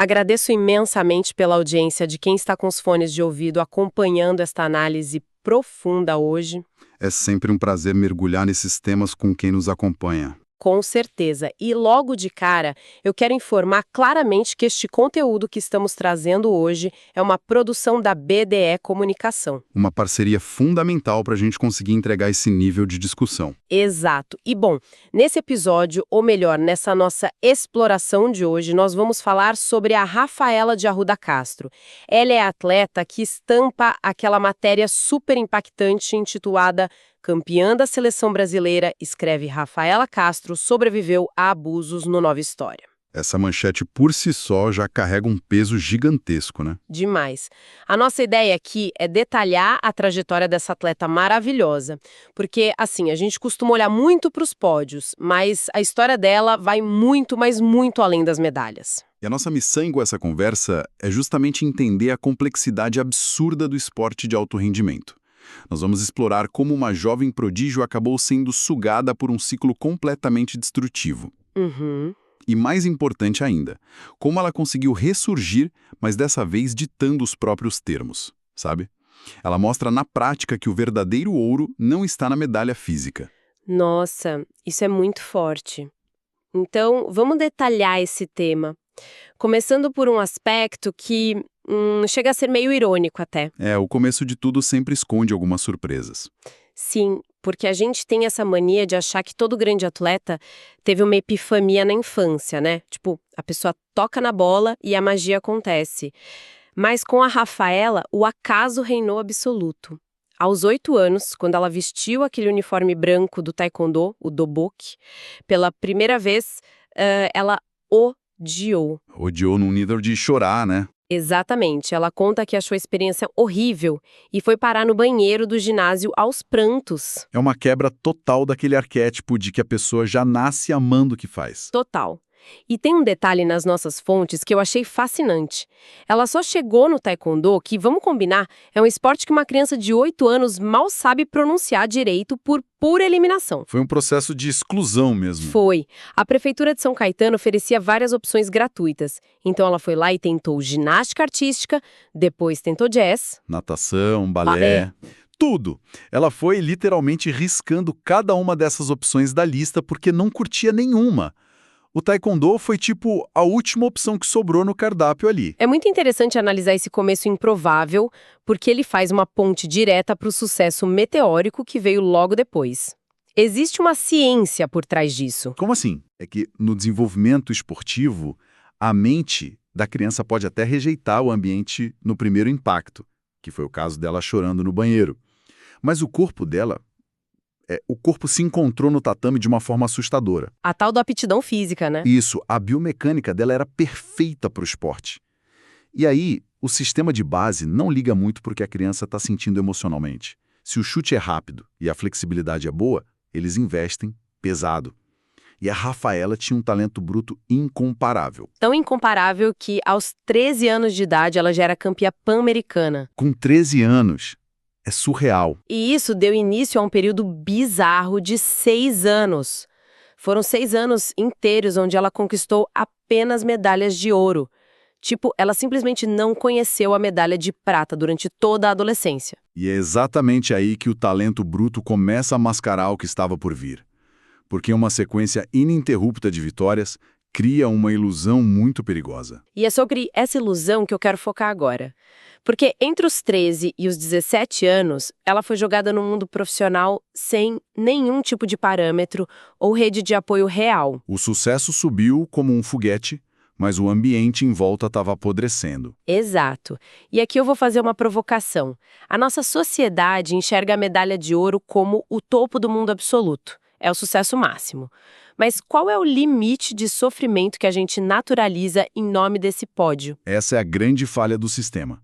Agradeço imensamente pela audiência de quem está com os fones de ouvido acompanhando esta análise profunda hoje. É sempre um prazer mergulhar nesses temas com quem nos acompanha. Com certeza. E logo de cara, eu quero informar claramente que este conteúdo que estamos trazendo hoje é uma produção da BDE Comunicação. Uma parceria fundamental para a gente conseguir entregar esse nível de discussão. Exato. E bom, nesse episódio, ou melhor, nessa nossa exploração de hoje, nós vamos falar sobre a Rafaela de Arruda Castro. Ela é a atleta que estampa aquela matéria super impactante intitulada Campeã da Seleção Brasileira, escreve Rafaela Castro, sobreviveu a abusos no Nova História. Essa manchete por si só já carrega um peso gigantesco, né? Demais. A nossa ideia aqui é detalhar a trajetória dessa atleta maravilhosa, porque, assim, a gente costuma olhar muito para os pódios, mas a história dela vai muito, mas muito além das medalhas. E a nossa missão com essa conversa é justamente entender a complexidade absurda do esporte de alto rendimento. Nós vamos explorar como uma jovem prodígio acabou sendo sugada por um ciclo completamente destrutivo. E mais importante ainda, como ela conseguiu ressurgir, mas dessa vez ditando os próprios termos, sabe? Ela mostra na prática que o verdadeiro ouro não está na medalha física. Nossa, isso é muito forte. Então, vamos detalhar esse tema. Começando por um aspecto que chega a ser meio irônico até. O começo de tudo sempre esconde algumas surpresas. Sim, porque a gente tem essa mania de achar que todo grande atleta teve uma epifania na infância, né? Tipo, a pessoa toca na bola e a magia acontece. Mas com a Rafaela, o acaso reinou absoluto. Aos 8 anos, quando ela vestiu aquele uniforme branco do taekwondo, o doboki, pela primeira vez, ela odiou. Odiou num nível de chorar, né? Exatamente. Ela conta que achou a experiência horrível e foi parar no banheiro do ginásio aos prantos. É uma quebra total daquele arquétipo de que a pessoa já nasce amando o que faz. Total. E tem um detalhe nas nossas fontes que eu achei fascinante. Ela só chegou no taekwondo, que, vamos combinar, é um esporte que uma criança de 8 anos mal sabe pronunciar direito por pura eliminação. Foi um processo de exclusão mesmo. Foi. A Prefeitura de São Caetano oferecia várias opções gratuitas. Então ela foi lá e tentou ginástica artística, depois tentou jazz. Natação, balé... Tudo. Ela foi literalmente riscando cada uma dessas opções da lista porque não curtia nenhuma. O taekwondo foi tipo a última opção que sobrou no cardápio ali. É muito interessante analisar esse começo improvável, porque ele faz uma ponte direta para o sucesso meteórico que veio logo depois. Existe uma ciência por trás disso. Como assim? É que no desenvolvimento esportivo, a mente da criança pode até rejeitar o ambiente no primeiro impacto, que foi o caso dela chorando no banheiro. Mas o corpo dela... o corpo se encontrou no tatame de uma forma assustadora. A tal da aptidão física, né? Isso, a biomecânica dela era perfeita para o esporte. E aí, o sistema de base não liga muito para o que a criança está sentindo emocionalmente. Se o chute é rápido e a flexibilidade é boa, eles investem pesado. E a Rafaela tinha um talento bruto incomparável. Tão incomparável que, aos 13 anos de idade, ela já era campeã pan-americana. Com 13 anos... É surreal. E isso deu início a um período bizarro de 6 anos. Foram 6 anos inteiros onde ela conquistou apenas medalhas de ouro. Tipo, ela simplesmente não conheceu a medalha de prata durante toda a adolescência. E é exatamente aí que o talento bruto começa a mascarar o que estava por vir. Porque uma sequência ininterrupta de vitórias cria uma ilusão muito perigosa. E é sobre essa ilusão que eu quero focar agora. Porque entre os 13 e os 17 anos, ela foi jogada no mundo profissional sem nenhum tipo de parâmetro ou rede de apoio real. O sucesso subiu como um foguete, mas o ambiente em volta estava apodrecendo. Exato. E aqui eu vou fazer uma provocação. A nossa sociedade enxerga a medalha de ouro como o topo do mundo absoluto. É o sucesso máximo. Mas qual é o limite de sofrimento que a gente naturaliza em nome desse pódio? Essa é a grande falha do sistema.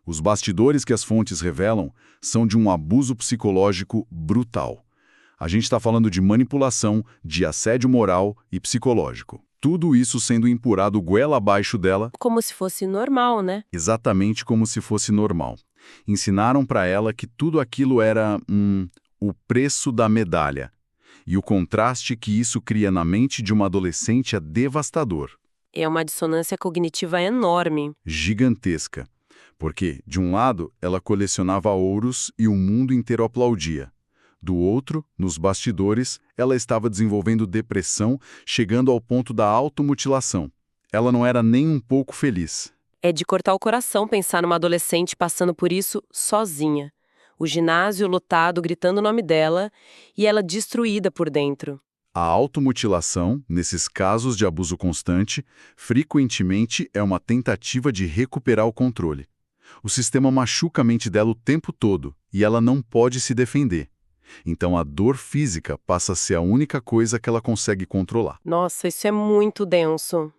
Os bastidores que as fontes revelam são de um abuso psicológico brutal. A gente está falando de manipulação, de assédio moral e psicológico. Tudo isso sendo empurrado goela abaixo dela. Como se fosse normal, né? Exatamente como se fosse normal. Ensinaram para ela que tudo aquilo era o preço da medalha. E o contraste que isso cria na mente de uma adolescente é devastador. É uma dissonância cognitiva enorme. Gigantesca. Porque, de um lado, ela colecionava ouros e o mundo inteiro aplaudia. Do outro, nos bastidores, ela estava desenvolvendo depressão, chegando ao ponto da automutilação. Ela não era nem um pouco feliz. É de cortar o coração pensar numa adolescente passando por isso sozinha. O ginásio lotado gritando o nome dela e ela destruída por dentro. A automutilação, nesses casos de abuso constante, frequentemente é uma tentativa de recuperar o controle. O sistema machuca a mente dela o tempo todo e ela não pode se defender. Então a dor física passa a ser a única coisa que ela consegue controlar. Nossa, isso é muito denso.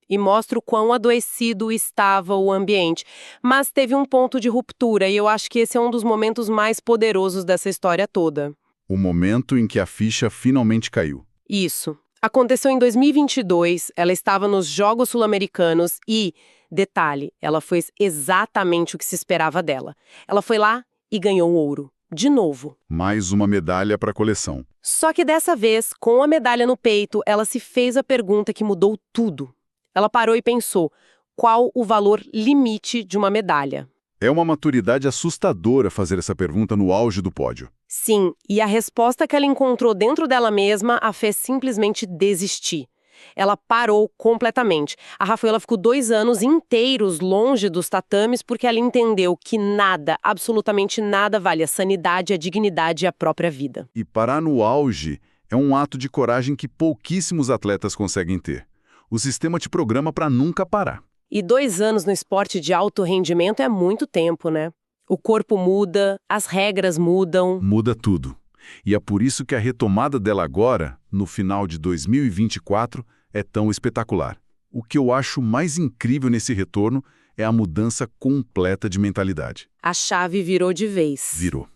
E mostra o quão adoecido estava o ambiente. Mas teve um ponto de ruptura e eu acho que esse é um dos momentos mais poderosos dessa história toda. O momento em que a ficha finalmente caiu. Isso. Aconteceu em 2022, ela estava nos Jogos Sul-Americanos e, detalhe, ela fez exatamente o que se esperava dela. Ela foi lá e ganhou o ouro. De novo. Mais uma medalha para a coleção. Só que dessa vez, com a medalha no peito, ela se fez a pergunta que mudou tudo. Ela parou e pensou, qual o valor limite de uma medalha? É uma maturidade assustadora fazer essa pergunta no auge do pódio. Sim, e a resposta que ela encontrou dentro dela mesma a fez simplesmente desistir. Ela parou completamente. A Rafaela ficou 2 anos inteiros longe dos tatames porque ela entendeu que nada, absolutamente nada vale a sanidade, a dignidade e a própria vida. E parar no auge é um ato de coragem que pouquíssimos atletas conseguem ter. O sistema te programa para nunca parar. E 2 anos no esporte de alto rendimento é muito tempo, né? O corpo muda, as regras mudam. Muda tudo. E é por isso que a retomada dela agora, no final de 2024, é tão espetacular. O que eu acho mais incrível nesse retorno é a mudança completa de mentalidade. A chave virou de vez. Virou.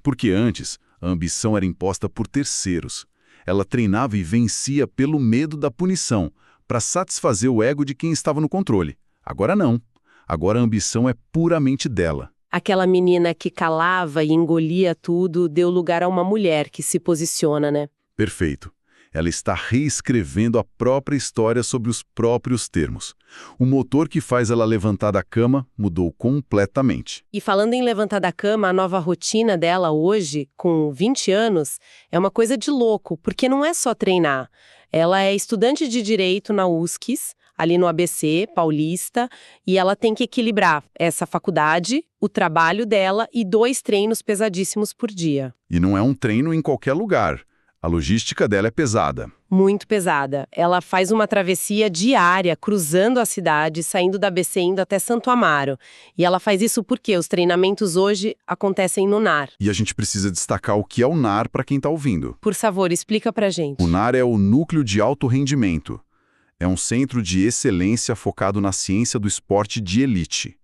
Porque antes, a ambição era imposta por terceiros. Ela treinava e vencia pelo medo da punição, para satisfazer o ego de quem estava no controle. Agora não. Agora a ambição é puramente dela. Aquela menina que calava e engolia tudo deu lugar a uma mulher que se posiciona, né? Perfeito. Ela está reescrevendo a própria história sobre os próprios termos. O motor que faz ela levantar da cama mudou completamente. E falando em levantar da cama, a nova rotina dela hoje, com 20 anos, é uma coisa de louco, porque não é só treinar. Ela é estudante de Direito na USCS, ali no ABC, Paulista, e ela tem que equilibrar essa faculdade, o trabalho dela e 2 treinos pesadíssimos por dia. E não é um treino em qualquer lugar. A logística dela é pesada. Muito pesada. Ela faz uma travessia diária, cruzando a cidade, saindo da ABC indo até Santo Amaro. E ela faz isso porque os treinamentos hoje acontecem no NAR. E a gente precisa destacar o que é o NAR para quem está ouvindo. Por favor, explica pra gente. O NAR é o Núcleo de Alto Rendimento. É um centro de excelência focado na ciência do esporte de elite.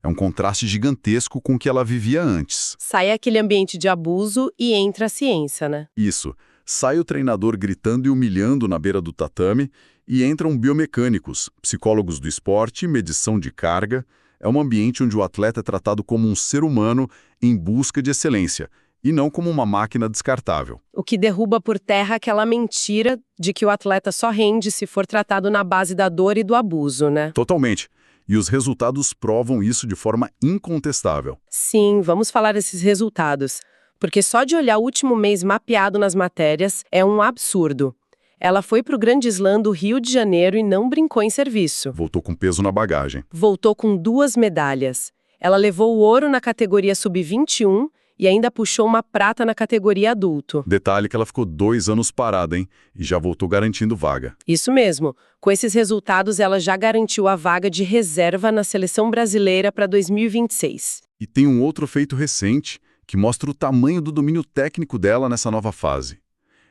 É um contraste gigantesco com o que ela vivia antes. Sai aquele ambiente de abuso e entra a ciência, né? Isso. Sai o treinador gritando e humilhando na beira do tatame e entram biomecânicos, psicólogos do esporte, medição de carga. É um ambiente onde o atleta é tratado como um ser humano em busca de excelência e não como uma máquina descartável. O que derruba por terra aquela mentira de que o atleta só rende se for tratado na base da dor e do abuso, né? Totalmente. E os resultados provam isso de forma incontestável. Sim, vamos falar desses resultados. Porque só de olhar o último mês mapeado nas matérias é um absurdo. Ela foi para o Grande Slam do Rio de Janeiro e não brincou em serviço. Voltou com peso na bagagem. Voltou com 2 medalhas. Ela levou o ouro na categoria sub-21 e ainda puxou uma prata na categoria adulto. Detalhe que ela ficou 2 anos parada, hein? E já voltou garantindo vaga. Isso mesmo. Com esses resultados, ela já garantiu a vaga de reserva na seleção brasileira para 2026. E tem um outro feito recente que mostra o tamanho do domínio técnico dela nessa nova fase.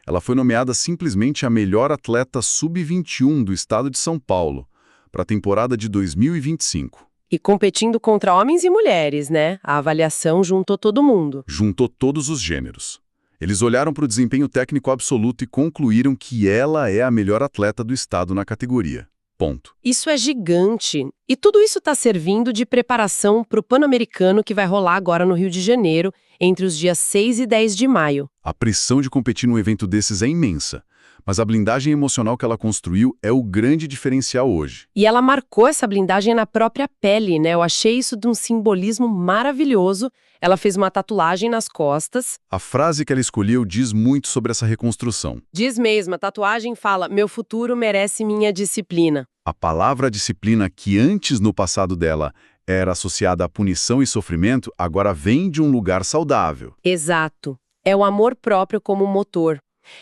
Ela foi nomeada simplesmente a melhor atleta sub-21 do estado de São Paulo para a temporada de 2025. E competindo contra homens e mulheres, né? A avaliação juntou todo mundo. Juntou todos os gêneros. Eles olharam para o desempenho técnico absoluto e concluíram que ela é a melhor atleta do estado na categoria. Ponto. Isso é gigante. E tudo isso está servindo de preparação para o Pan-Americano que vai rolar agora no Rio de Janeiro, entre os dias 6 e 10 de maio. A pressão de competir num evento desses é imensa, Mas a blindagem emocional que ela construiu é o grande diferencial hoje. E ela marcou essa blindagem na própria pele, né? Eu achei isso de um simbolismo maravilhoso. Ela fez uma tatuagem nas costas. A frase que ela escolheu diz muito sobre essa reconstrução. Diz mesmo, a tatuagem fala: meu futuro merece minha disciplina. A palavra disciplina, que antes no passado dela era associada à punição e sofrimento, agora vem de um lugar saudável. Exato. É o amor próprio como motor.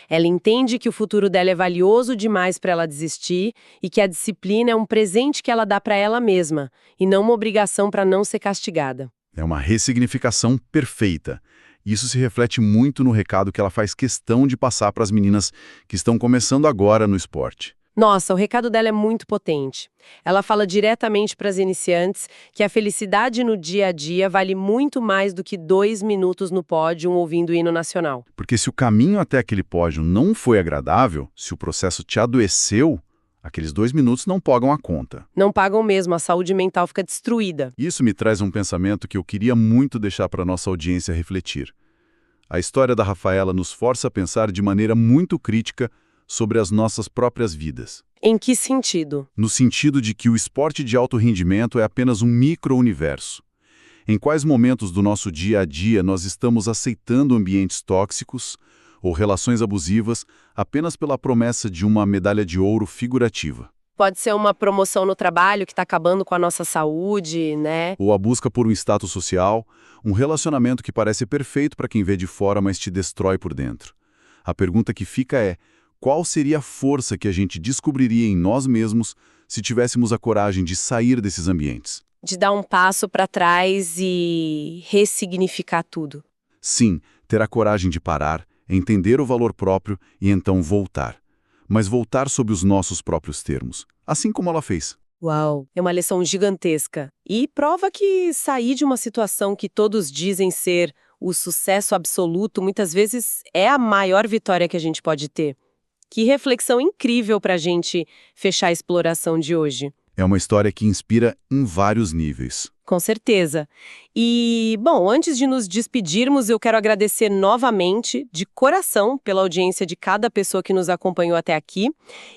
Ela entende que o futuro dela é valioso demais para ela desistir e que a disciplina é um presente que ela dá para ela mesma, e não uma obrigação para não ser castigada. É uma ressignificação perfeita. Isso se reflete muito no recado que ela faz questão de passar para as meninas que estão começando agora no esporte. Nossa, o recado dela é muito potente. Ela fala diretamente para as iniciantes que a felicidade no dia a dia vale muito mais do que 2 minutos no pódio ouvindo o hino nacional. Porque se o caminho até aquele pódio não foi agradável, se o processo te adoeceu, aqueles 2 minutos não pagam a conta. Não pagam mesmo, a saúde mental fica destruída. Isso me traz um pensamento que eu queria muito deixar para a nossa audiência refletir. A história da Rafaela nos força a pensar de maneira muito crítica sobre as nossas próprias vidas. Em que sentido? No sentido de que o esporte de alto rendimento é apenas um micro-universo. Em quais momentos do nosso dia a dia nós estamos aceitando ambientes tóxicos ou relações abusivas apenas pela promessa de uma medalha de ouro figurativa? Pode ser uma promoção no trabalho que está acabando com a nossa saúde, né? Ou a busca por um status social, um relacionamento que parece perfeito para quem vê de fora, mas te destrói por dentro. A pergunta que fica é: qual seria a força que a gente descobriria em nós mesmos se tivéssemos a coragem de sair desses ambientes? De dar um passo para trás e ressignificar tudo. Sim, ter a coragem de parar, entender o valor próprio e então voltar. Mas voltar sob os nossos próprios termos, assim como ela fez. Uau, é uma lição gigantesca. E prova que sair de uma situação que todos dizem ser o sucesso absoluto, muitas vezes é a maior vitória que a gente pode ter. Que reflexão incrível para a gente fechar a exploração de hoje. É uma história que inspira em vários níveis. Com certeza. E, bom, antes de nos despedirmos, eu quero agradecer novamente, de coração, pela audiência de cada pessoa que nos acompanhou até aqui.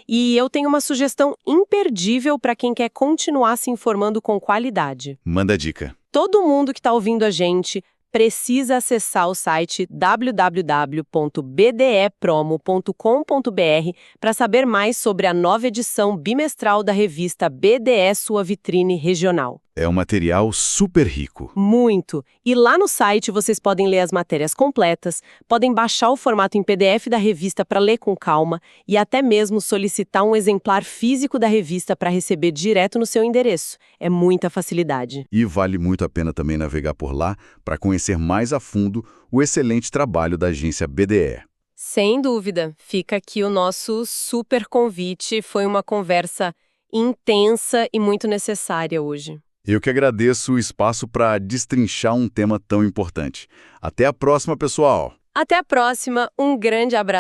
E eu tenho uma sugestão imperdível para quem quer continuar se informando com qualidade. Manda a dica. Todo mundo que está ouvindo a gente precisa acessar o site www.bdepromo.com.br para saber mais sobre a nova edição bimestral da revista BDE Sua Vitrine Regional. É um material super rico. Muito! E lá no site vocês podem ler as matérias completas, podem baixar o formato em PDF da revista para ler com calma e até mesmo solicitar um exemplar físico da revista para receber direto no seu endereço. É muita facilidade. E vale muito a pena também navegar por lá para conhecer mais a fundo o excelente trabalho da agência BDE. Sem dúvida. Fica aqui o nosso super convite. Foi uma conversa intensa e muito necessária hoje. Eu que agradeço o espaço para destrinchar um tema tão importante. Até a próxima, pessoal! Até a próxima. Um grande abraço.